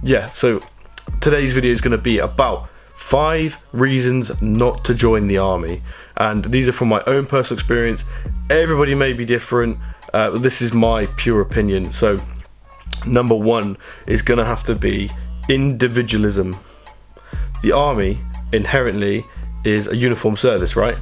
yeah, so today's video is going to be about 5 reasons not to join the army, and these are from my own personal experience. Everybody may be different. This is my pure opinion. So number 1 is going to have to be individualism. The army inherently is a uniform service, right?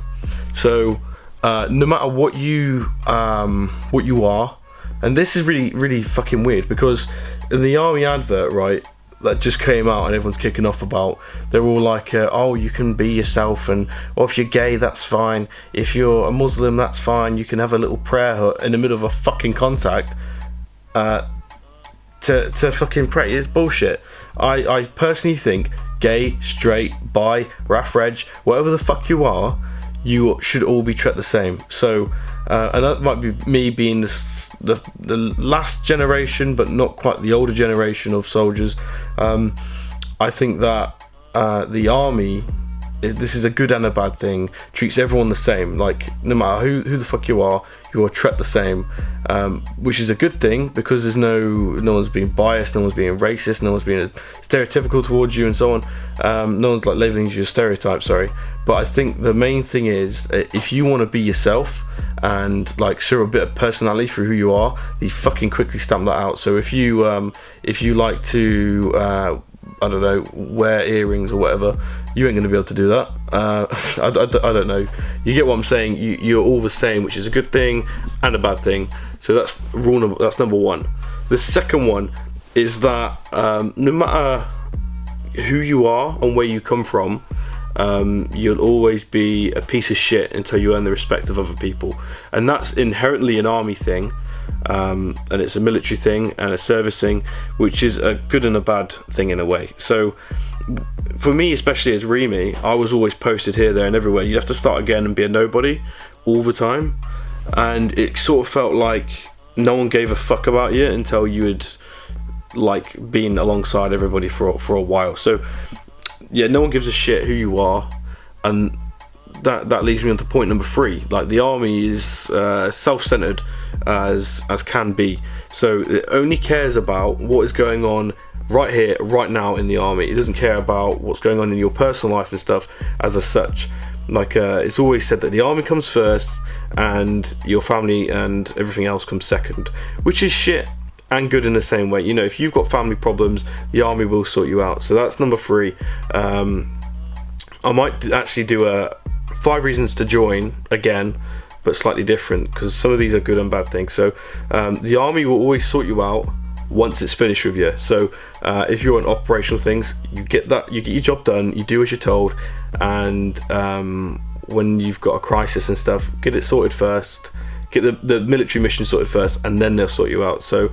So no matter what you are, and this is really fucking weird, because in the army advert, right, that just came out and everyone's kicking off about, they're all like, oh, you can be yourself, and or if you're gay, that's fine, if you're a Muslim, that's fine, you can have a little prayer hut in the middle of a fucking contact to fucking pray. It's bullshit. I personally think gay, straight, bi, raf reg, whatever the fuck you are, you should all be treated the same. So and that might be me being the last generation, but not quite the older generation of soldiers. I think that the army, this is a good and a bad thing, treats everyone the same. Like, no matter who the fuck you are treated the same, which is a good thing, because there's no one's being biased, no one's being racist, no one's being stereotypical towards you and so on. No one's like labelling you as a stereotype, sorry. But I think the main thing is, if you want to be yourself and like show a bit of personality through who you are, they fucking quickly stamp that out. So if you like to I don't know, wear earrings or whatever, you ain't going to be able to do that. I don't know. You get what I'm saying? You're all the same, which is a good thing and a bad thing. So that's that's number 1. The second one is that no matter who you are and where you come from, you'll always be a piece of shit until you earn the respect of other people. And that's inherently an army thing. And it's a military thing and a service thing, which is a good and a bad thing in a way. So for me, especially as Remy, I was always posted here, there and everywhere. You'd have to start again and be a nobody all the time, and it sort of felt like no one gave a fuck about you until you had like been alongside everybody for a while. So yeah, no one gives a shit who you are, and that leads me on to point number 3. Like, the army is self-centered as can be. So it only cares about what is going on right here, right now in the army. It doesn't care about what's going on in your personal life and stuff as such. Like, it's always said that the army comes first and your family and everything else comes second, which is shit and good in the same way. You know, if you've got family problems, the army will sort you out. So that's number 3. I might actually do a 5 reasons to join again, but slightly different, because some of these are good and bad things. So the army will always sort you out once it's finished with you. So if you're on operational things, you get your job done, you do as you're told, and when you've got a crisis and stuff, get it sorted first. Get the military mission sorted first, and then they'll sort you out. So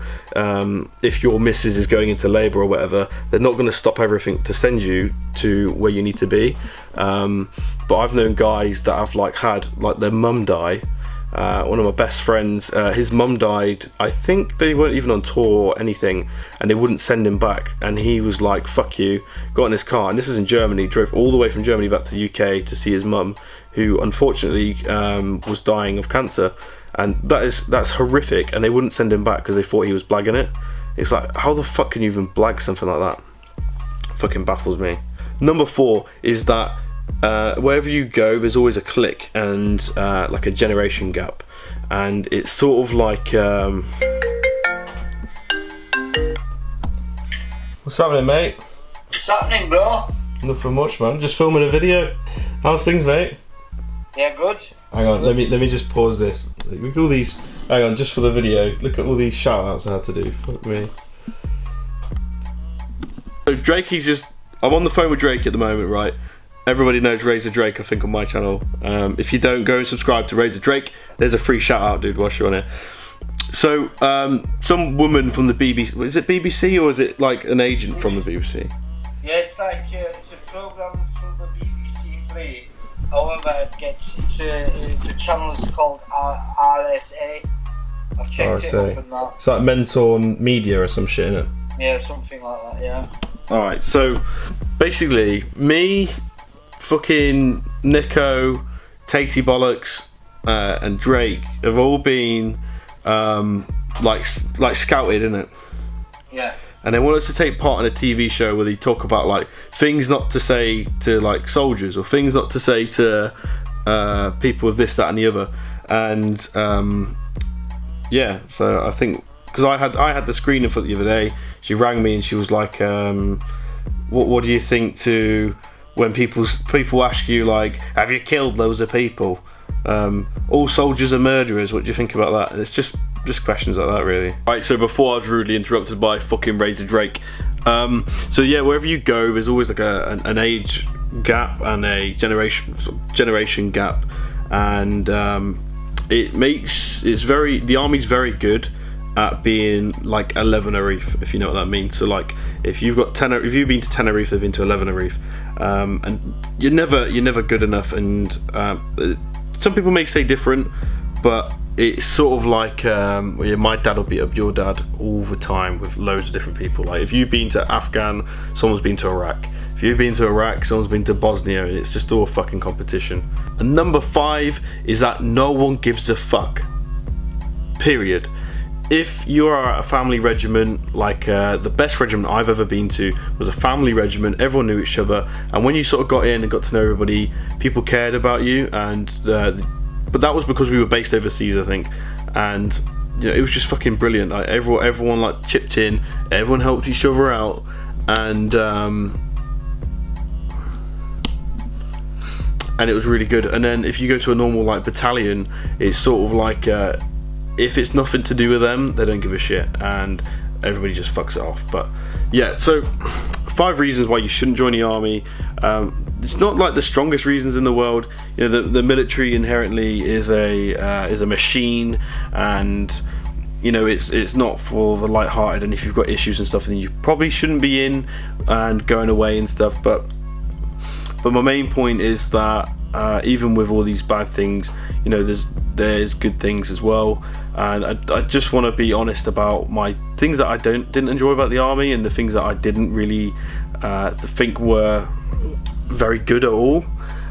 if your missus is going into labour or whatever, they're not going to stop everything to send you to where you need to be. But I've known guys that have had their mum die. One of my best friends, his mum died. I think they weren't even on tour or anything, and they wouldn't send him back. And he was like, "Fuck you!" Got in his car, and this is in Germany. Drove all the way from Germany back to the UK to see his mum, who unfortunately was dying of cancer. And that's horrific, and they wouldn't send him back because they thought he was blagging it. It's like, how the fuck can you even blag something like that? Fucking baffles me. Number 4 is that wherever you go, there's always a clique and like a generation gap, and it's sort of like what's happening, mate? What's happening, bro? Nothing much, man. Just filming a video. How's things, mate? Yeah, good. Hang on, let me just pause this. Look at all these. Hang on, just for the video. Look at all these shout outs I had to do. Fuck me. So Drakey's just. I'm on the phone with Drake at the moment, right? Everybody knows Razor Drake, I think, on my channel. If you don't, go and subscribe to Razor Drake. There's a free shout out, dude, whilst you're on it. So, some woman from the BBC. Is it BBC or is it like an agent from the BBC? Yeah, it's like it's a program from the BBC 3. However, the channel is called RSA. I've checked it up and that. It's like Mentor Media or some shit, innit? Yeah, something like that, yeah. Alright, so basically, me, fucking Nico, Tatey Bollocks, and Drake have all been like scouted, innit? Yeah. and they wanted to take part in a TV show where they talk about like things not to say to like soldiers, or things not to say to people with this, that, and the other. And yeah, so I think, because I had the screening for it the other day. She rang me and she was like, what do you think to when people ask you like, have you killed loads of people? All soldiers are murderers. What do you think about that? And it's just questions like that, really. Right, so before I was rudely interrupted by fucking Razor Drake. So yeah, wherever you go, there's always like an age gap and a generation gap, and the army's very good at being like 11 Arif, if you know what that means. So like if you've been to Tenerife, they've been to 11 Arif, and you're never good enough. And some people may say different, but it's sort of like my dad will beat up your dad all the time with loads of different people. Like if you've been to Afghan, someone's been to Iraq. If you've been to Iraq, someone's been to Bosnia, and it's just all a fucking competition. And number 5 is that no one gives a fuck. Period. If you are at a family regiment, like the best regiment I've ever been to was a family regiment, everyone knew each other, and when you sort of got in and got to know everybody, people cared about you. And but that was because we were based overseas, I think, and you know, it was just fucking brilliant. Like everyone like chipped in, everyone helped each other out, and it was really good. And then if you go to a normal like battalion, it's sort of like if it's nothing to do with them, they don't give a shit, and everybody just fucks it off. But yeah, so 5 reasons why you shouldn't join the army. It's not like the strongest reasons in the world. You know, the military inherently is a machine, and you know, it's not for the light-hearted. And if you've got issues and stuff, then you probably shouldn't be in and going away and stuff. But my main point is that even with all these bad things, you know, there's good things as well. And I just want to be honest about my things that I didn't enjoy about the army, and the things that I didn't really think were very good at all.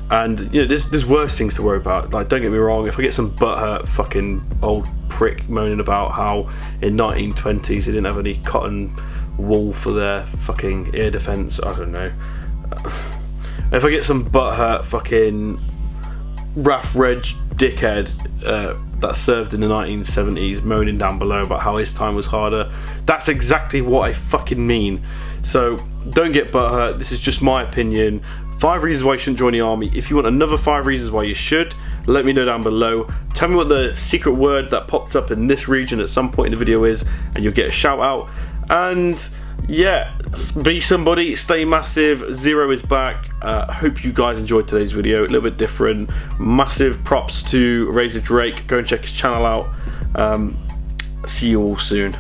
And you know, there's worse things to worry about. Like, don't get me wrong, if I get some butthurt fucking old prick moaning about how in 1920s they didn't have any cotton wool for their fucking air defence, I don't know. If I get some butthurt fucking Raf Reg dickhead that served in the 1970s moaning down below about how his time was harder, that's exactly what I fucking mean. So don't get butthurt. This is just my opinion. 5 reasons why you shouldn't join the army. If you want another 5 reasons why you should, let me know down below. Tell me what the secret word that popped up in this region at some point in the video is, and you'll get a shout out. And yeah, be somebody, stay massive. Zero is back. Hope you guys enjoyed today's video. A little bit different. Massive props to Razor Drake. Go and check his channel out. See you all soon.